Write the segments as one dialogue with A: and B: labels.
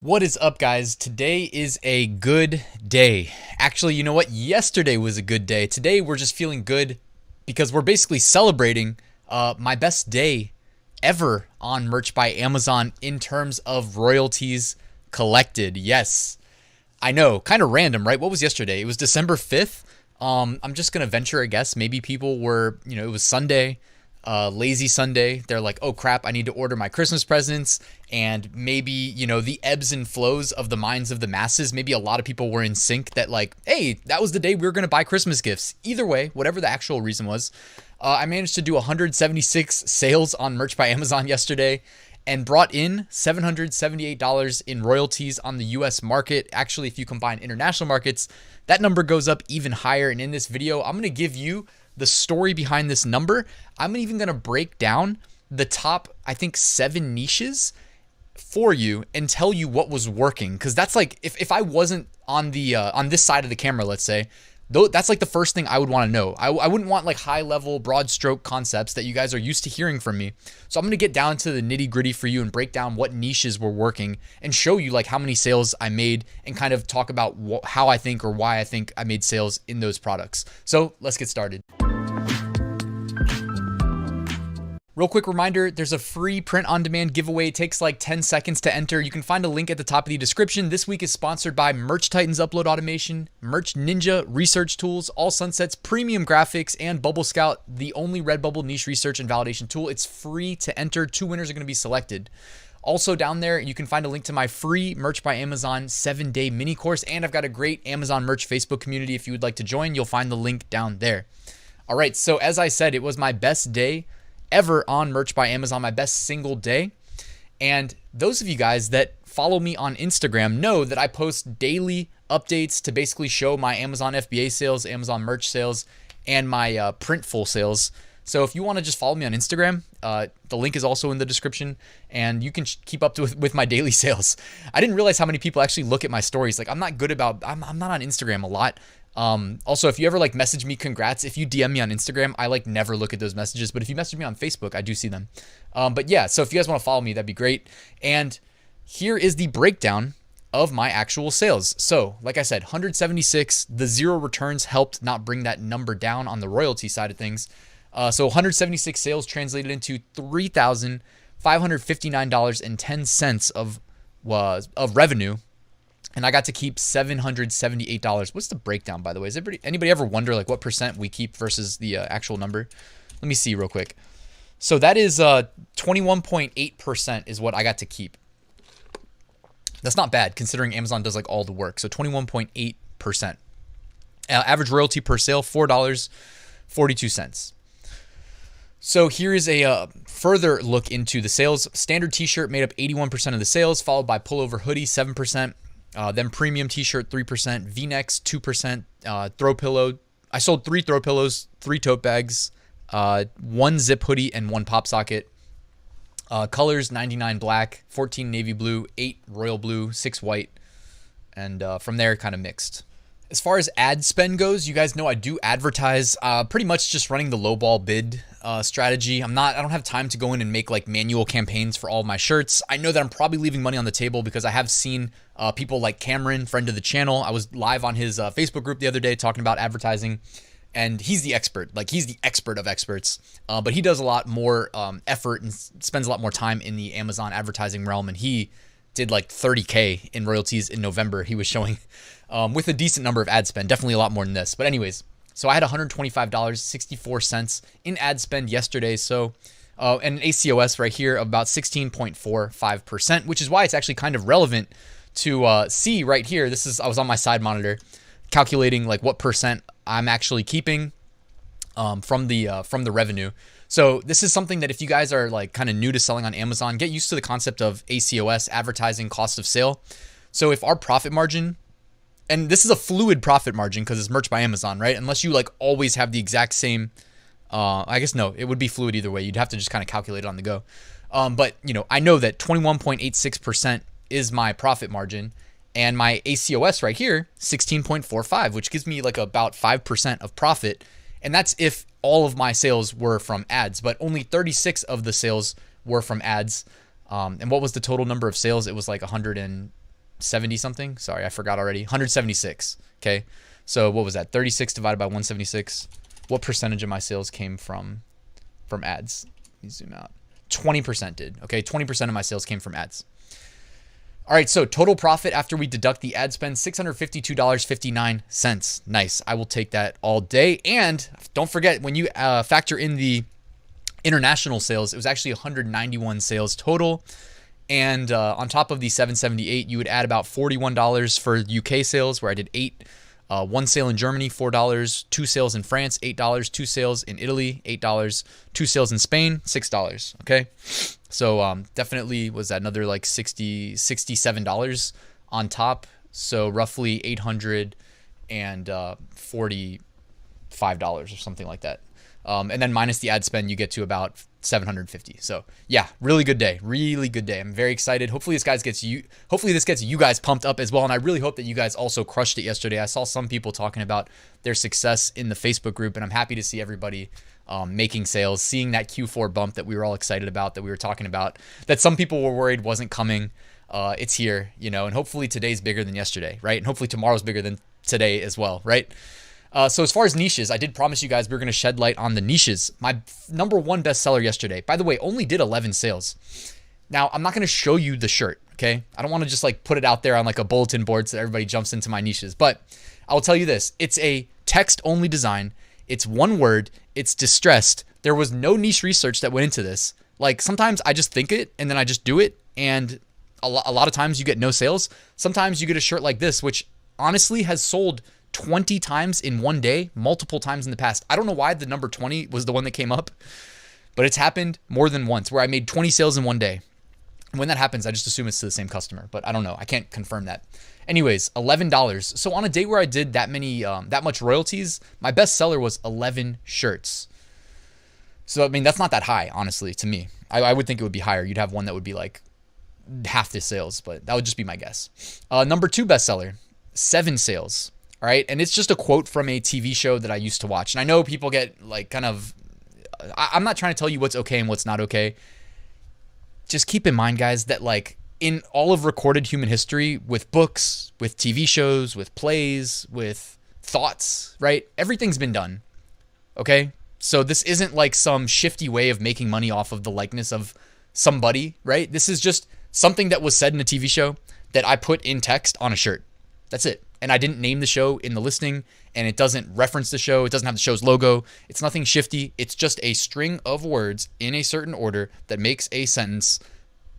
A: What is up, guys? Today is a good day. Actually, you know what? Yesterday was a good day. Today we're just feeling good because we're basically celebrating my best day ever on Merch by Amazon in terms of royalties collected. Yes, I know, kind of random, right? What was yesterday? It was December 5th. I'm just gonna venture a guess. Maybe people were, it was Sunday, lazy Sunday. They're like, oh crap, I need to order my Christmas presents. And maybe, the ebbs and flows of the minds of the masses. Maybe a lot of people were in sync that like, hey, that was the day we were gonna buy Christmas gifts. Either way, whatever the actual reason was, I managed to do 176 sales on Merch by Amazon yesterday and brought in $778 in royalties on the US market. Actually, if you combine international markets, that number goes up even higher. And in this video, I'm going to give you the story behind this number. I'm even going to break down the top, I think, 7 niches for you and tell you what was working. Because that's like, if I wasn't on the on this side of the camera, let's say, that's like the first thing I would want to know. I wouldn't want like high level, broad stroke concepts that you guys are used to hearing from me. So I'm going to get down to the nitty gritty for you and break down what niches were working and show you like how many sales I made and kind of talk about how I think or why I think I made sales in those products. So let's get started. Real quick reminder, there's a free print-on-demand giveaway. It takes like 10 seconds to enter. You can find a link at the top of the description. This week is sponsored by Merch Titans Upload Automation, Merch Ninja Research Tools, All Sunsets Premium Graphics, and Bubble Scout, the only Redbubble niche research and validation tool. It's free to enter. 2 winners are going to be selected. Also down there, you can find a link to my free Merch by Amazon 7-day mini course, and I've got a great Amazon Merch Facebook community. If you would like to join, you'll find the link down there. All right, so as I said, it was my best day ever on Merch by Amazon, my best single day. And those of you guys that follow me on Instagram know that I post daily updates to basically show my Amazon FBA sales, Amazon merch sales, and my Printful sales. So if you want to just follow me on Instagram, the link is also in the description, and you can keep up with my daily sales. I didn't realize how many people actually look at my stories. Like I'm not on Instagram a lot. Also, if you ever like message me congrats, if you DM me on Instagram, I like never look at those messages, but if you message me on Facebook, I do see them. But yeah, so if you guys want to follow me, that'd be great. And here is the breakdown of my actual sales. So like I said, 176, the 0 returns helped not bring that number down on the royalty side of things. So 176 sales translated into $3,559.10 of revenue. And I got to keep $778. What's the breakdown, by the way? Is anybody ever wonder like what percent we keep versus the actual number? Let me see real quick. So that is 21.8% is what I got to keep. That's not bad considering Amazon does like all the work. So 21.8%. Average royalty per sale, $4.42. So here is a further look into the sales. Standard t-shirt made up 81% of the sales, followed by pullover hoodie, 7%. Then premium t-shirt, 3%, V-necks, 2%, throw pillow. I sold 3 throw pillows, 3 tote bags, 1 zip hoodie, and 1 pop socket. Colors, 99 black, 14 navy blue, 8 royal blue, 6 white. And from there, kind of mixed. As far as ad spend goes, you guys know I do advertise, pretty much just running the lowball bid strategy. I don't have time to go in and make like manual campaigns for all of my shirts. I know that I'm probably leaving money on the table because I have seen people like Cameron, friend of the channel. I was live on his Facebook group the other day talking about advertising, and he's the expert. Like he's the expert of experts, but he does a lot more effort and spends a lot more time in the Amazon advertising realm, and he did like 30K in royalties in November. He was showing with a decent number of ad spend, definitely a lot more than this. But anyways, so I had $125.64 in ad spend yesterday. So and an ACOS right here of about 16.45%, which is why it's actually kind of relevant to see right here. I was on my side monitor calculating like what percent I'm actually keeping from the revenue. So this is something that if you guys are like kind of new to selling on Amazon, get used to the concept of ACOS, advertising cost of sale. So if our profit margin, and this is a fluid profit margin because it's Merch by Amazon, right? Unless you like always have the exact same, I guess no, it would be fluid either way. You'd have to just kind of calculate it on the go. But I know that 21.86% is my profit margin, and my ACOS right here, 16.45, which gives me like about 5% of profit. And that's if all of my sales were from ads, but only 36 of the sales were from ads. And what was the total number of sales? It was like 100 and 170 something. Sorry, I forgot already. 176. Okay. So what was that? 36 divided by 176. What percentage of my sales came from ads? Let me zoom out. 20% did. Okay. 20% of my sales came from ads. All right. So total profit after we deduct the ad spend, $652.59. Nice. I will take that all day. And don't forget, when you factor in the international sales, it was actually 191 sales total. And on top of the 778, you would add about $41 for UK sales, where I did 8. One sale in Germany, $4. 2 sales in France, $8. 2 sales in Italy, $8. 2 sales in Spain, $6. Okay. So definitely was that another like $67 on top. So roughly $845 or something like that. And then minus the ad spend, you get to about 750. So yeah, really good day. Really good day. I'm very excited. Hopefully this gets you guys pumped up as well. And I really hope that you guys also crushed it yesterday. I saw some people talking about their success in the Facebook group, and I'm happy to see everybody making sales, seeing that Q4 bump that we were all excited about, that we were talking about, that some people were worried wasn't coming. It's here, and hopefully today's bigger than yesterday, right? And hopefully tomorrow's bigger than today as well, right? So as far as niches, I did promise you guys we were going to shed light on the niches. My number 1 bestseller yesterday, by the way, only did 11 sales. Now, I'm not going to show you the shirt, okay? I don't want to just like put it out there on like a bulletin board so that everybody jumps into my niches. But I'll tell you this. It's a text-only design. It's 1 word. It's distressed. There was no niche research that went into this. Like sometimes I just think it and then I just do it. And a lot of times you get no sales. Sometimes you get a shirt like this, which honestly has sold 20 times in one day, multiple times in the past. I don't know why the number 20 was the one that came up, but it's happened more than once where I made 20 sales in one day. And when that happens, I just assume it's to the same customer, but I don't know. I can't confirm that. Anyways, $11. So on a day where I did that much royalties, my best seller was 11 shirts. So, I mean, that's not that high, honestly, to me. I would think it would be higher. You'd have one that would be like half the sales, but that would just be my guess. Number 2 bestseller, 7 sales. All right. And it's just a quote from a TV show that I used to watch. And I know people get like I'm not trying to tell you what's okay and what's not okay. Just keep in mind, guys, that like in all of recorded human history, with books, with TV shows, with plays, with thoughts, right? Everything's been done. Okay. So this isn't like some shifty way of making money off of the likeness of somebody, right? This is just something that was said in a TV show that I put in text on a shirt. That's it. And I didn't name the show in the listing, and it doesn't reference the show. It doesn't have the show's logo. It's nothing shifty. It's just a string of words in a certain order that makes a sentence,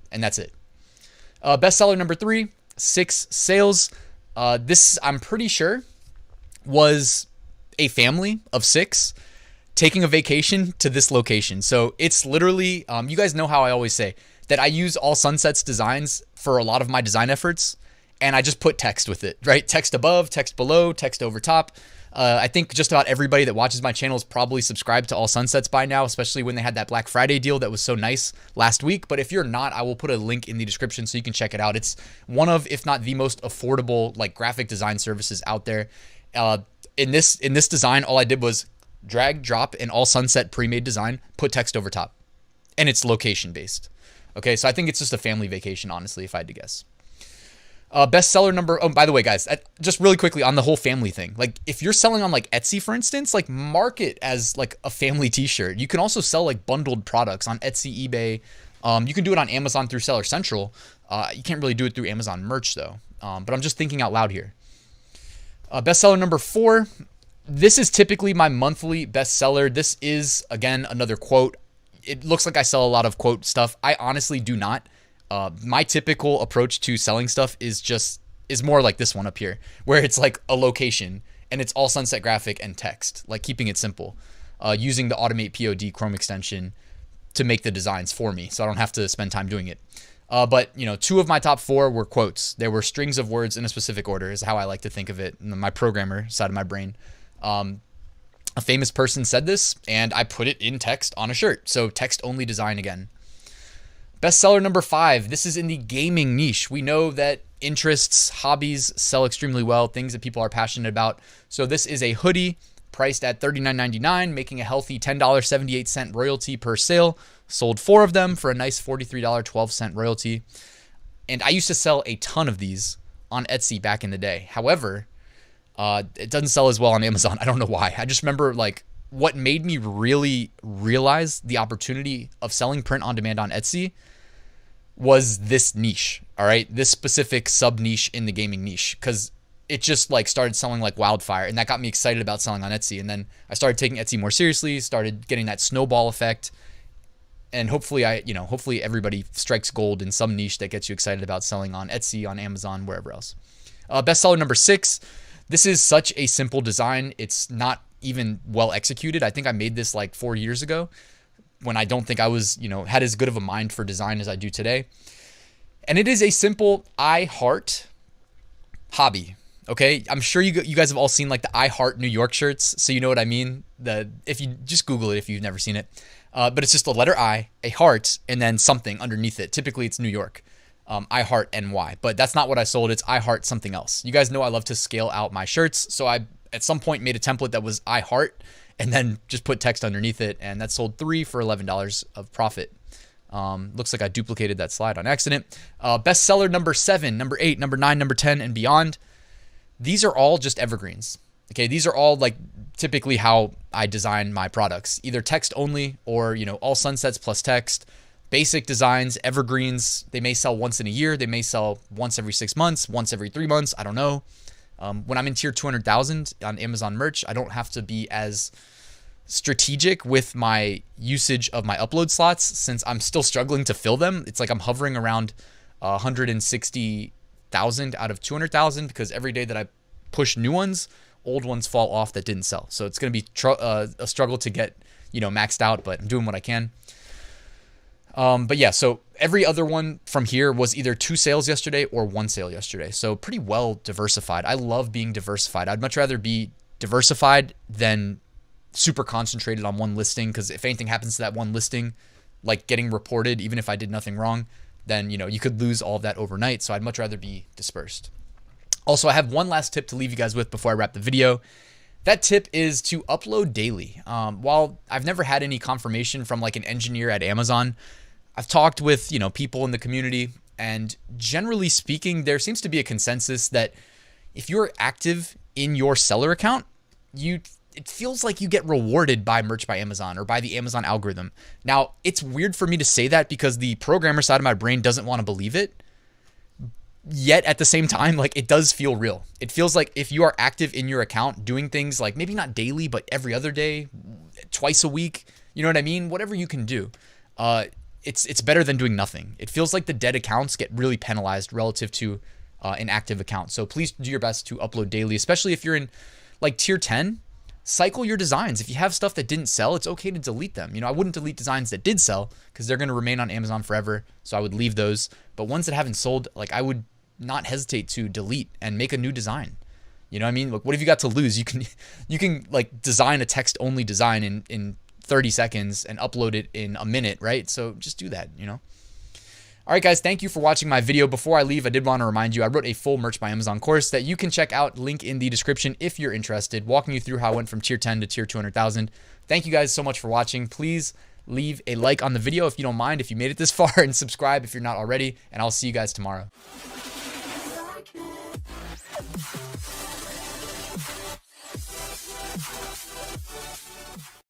A: and that's it. Bestseller number 3, 6 sales. This, I'm pretty sure, was a family of 6 taking a vacation to this location. So it's literally, you guys know how I always say that I use All Sunsets designs for a lot of my design efforts. And I just put text with it, right? Text above, text below, text over top. I think just about everybody that watches my channel is probably subscribed to All Sunsets by now, especially when they had that Black Friday deal that was so nice last week. But if you're not, I will put a link in the description so you can check it out. It's one of, if not the most affordable like graphic design services out there. In this design, all I did was drag, drop an All Sunset pre-made design, put text over top, and it's location based. Okay, so I think it's just a family vacation, honestly, if I had to guess. Bestseller number, oh, by the way, guys, just really quickly on the whole family thing. Like if you're selling on like Etsy, for instance, like mark it as like a family t-shirt. You can also sell like bundled products on Etsy, eBay. You can do it on Amazon through Seller Central. You can't really do it through Amazon merch though. But I'm just thinking out loud here. Bestseller number 4. This is typically my monthly bestseller. This is, again, another quote. It looks like I sell a lot of quote stuff. I honestly do not. My typical approach to selling stuff is more like this one up here, where it's like a location and it's all Sunset graphic and text, like keeping it simple, using the AutomatePOD Chrome extension to make the designs for me, so I don't have to spend time doing it. But 2 of my top 4 were quotes. There were strings of words in a specific order, is how I like to think of it in my programmer side of my brain. A famous person said this, and I put it in text on a shirt. So text only design again. Bestseller number 5. This is in the gaming niche. We know that interests, hobbies sell extremely well, things that people are passionate about. So this is a hoodie priced at $39.99, making a healthy $10.78 royalty per sale. Sold 4 of them for a nice $43.12 royalty. And I used to sell a ton of these on Etsy back in the day. However, it doesn't sell as well on Amazon. I don't know why. I just remember like what made me really realize the opportunity of selling print on demand on Etsy was this niche. All right. This specific sub niche in the gaming niche, because it just like started selling like wildfire, and that got me excited about selling on Etsy. And then I started taking Etsy more seriously, started getting that snowball effect. And hopefully hopefully everybody strikes gold in some niche that gets you excited about selling on Etsy, on Amazon, wherever else. Bestseller number 6. This is such a simple design. It's not even well executed. I think I made this like 4 years ago when I don't think I was, had as good of a mind for design as I do today. And it is a simple I heart hobby. Okay, I'm sure you guys have all seen like the I Heart New York shirts, so you know what I mean. If you just Google it if you've never seen it, but it's just the letter I, a heart, and then something underneath it. Typically, it's New York, I Heart NY, but that's not what I sold. It's I Heart something else. You guys know I love to scale out my shirts, so I at some point made a template that was I Heart, and then just put text underneath it, and that sold 3 for $11 of profit. Looks like I duplicated that slide on accident. Bestseller number 7, number 8, number 9, number 10, and beyond. These are all just evergreens. Okay, these are all like typically how I design my products, either text only or, all sunsets plus text, basic designs, evergreens. They may sell once in a year. They may sell once every 6 months, once every 3 months. I don't know. When I'm in tier 200,000 on Amazon merch, I don't have to be as strategic with my usage of my upload slots since I'm still struggling to fill them. It's like I'm hovering around 160,000 out of 200,000 because every day that I push new ones, old ones fall off that didn't sell. So it's going to be a struggle to get, maxed out, but I'm doing what I can. But yeah, so every other one from here was either 2 sales yesterday or 1 sale yesterday. So pretty well diversified. I love being diversified. I'd much rather be diversified than super concentrated on one listing, because if anything happens to that one listing, like getting reported, even if I did nothing wrong, then, you could lose all of that overnight. So I'd much rather be dispersed. Also, I have one last tip to leave you guys with before I wrap the video. That tip is to upload daily. While I've never had any confirmation from like an engineer at Amazon, I've talked with, people in the community, and generally speaking, there seems to be a consensus that if you're active in your seller account, it feels like you get rewarded by Merch by Amazon or by the Amazon algorithm. Now, it's weird for me to say that because the programmer side of my brain doesn't want to believe it. Yet at the same time, like it does feel real. It feels like if you are active in your account doing things like maybe not daily, but every other day, twice a week, you know what I mean? Whatever you can do. It's better than doing nothing. It feels like the dead accounts get really penalized relative to an active account. So please do your best to upload daily, especially if you're in like tier 10. Cycle your designs. If you have stuff that didn't sell, it's okay to delete them. I wouldn't delete designs that did sell because they're going to remain on Amazon forever. So I would leave those. But ones that haven't sold, like I would not hesitate to delete and make a new design. You know what I mean? Like, what have you got to lose? You can like design a text only design in 30 seconds and upload it in a minute, right? So just do that, All right, guys, thank you for watching my video. Before I leave, I did want to remind you, I wrote a full Merch by Amazon course that you can check out, link in the description if you're interested, walking you through how I went from tier 10 to tier 200,000. Thank you guys so much for watching. Please leave a like on the video if you don't mind, if you made it this far, and subscribe if you're not already, and I'll see you guys tomorrow.